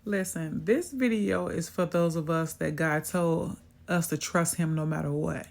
Listen, this video is for those of us that God told us to trust him no matter what.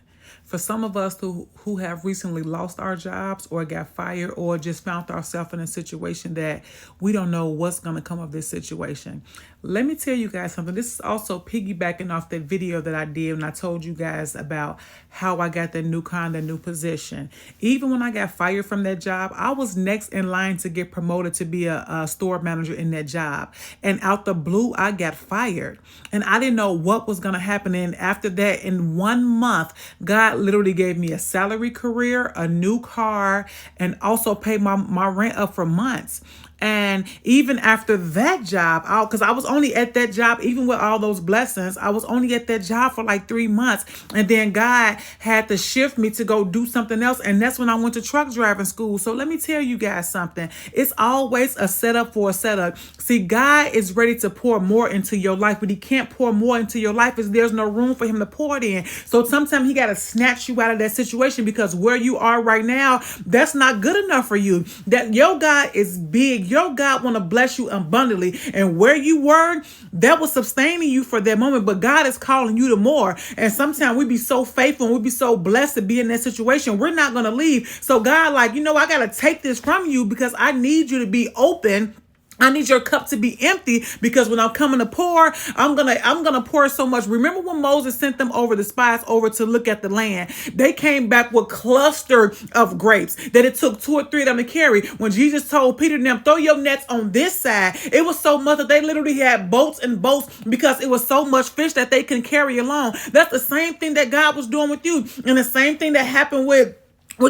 For some of us who have recently lost our jobs or got fired or just found ourselves in a situation that we don't know what's going to come of this situation. Let me tell you guys something. This is also piggybacking off that video that I did when I told you guys about how I got that new position. Even when I got fired from that job, I was next in line to get promoted to be a store manager in that job. And out the blue, I got fired. And I didn't know what was going to happen. And after that, in 1 month, God literally gave me a salary career, a new car, and also paid my rent up for months. And even after that job, because I was only at that job, even with all those blessings, I was only at that job for like 3 months. And then God had to shift me to go do something else. And that's when I went to truck driving school. So let me tell you guys something. It's always a setup for a setup. See, God is ready to pour more into your life, but he can't pour more into your life if there's no room for him to pour it in. So sometimes he got to snatch you out of that situation because where you are right now, that's not good enough for you. That your God is big. Your God want to bless you abundantly. And where you were, that was sustaining you for that moment. But God is calling you to more. And sometimes we be so faithful and we be so blessed to be in that situation. We're not going to leave. So God, like, I got to take this from you because I need you to be open. I need your cup to be empty because when I'm coming to pour, I'm gonna pour so much. Remember when Moses sent them over, the spies over to look at the land? They came back with cluster of grapes that it took 2 or 3 of them to carry. When Jesus told Peter and them, throw your nets on this side, it was so much that they literally had boats and boats because it was so much fish that they can carry along. That's the same thing that God was doing with you, and the same thing that happened with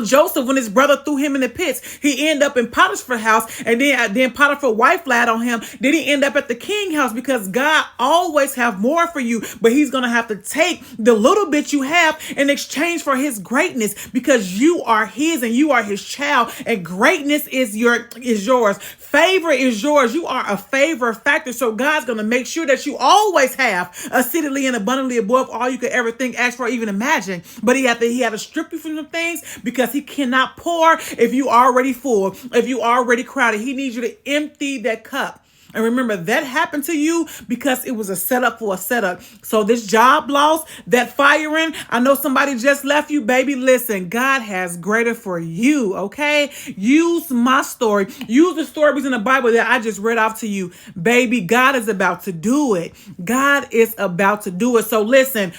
Joseph when his brother threw him in the pits. He ended up in Potiphar's house, and then Potiphar's wife lied on him. Then he ended up at the king's house because God always have more for you, but he's going to have to take the little bit you have in exchange for his greatness because you are his and you are his child, and greatness is yours. Favor is yours. You are a favor factor, so God's going to make sure that you always have exceedingly and abundantly above all you could ever think, ask for, or even imagine. But he had to strip you from some things because he cannot pour if you already full, if you already crowded. He needs you to empty that cup. And remember, that happened to you because it was a setup for a setup. So this job loss, that firing, I know somebody just left you, baby. Listen, God has greater for you, okay? Use my story. Use the stories in the Bible that I just read off to you. Baby, God is about to do it. God is about to do it. So listen,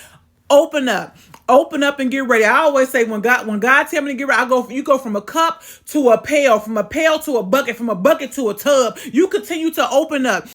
open up. Open up and get ready. I always say when God tell me to get ready, you go from a cup to a pail, from a pail to a bucket, from a bucket to a tub. You continue to open up.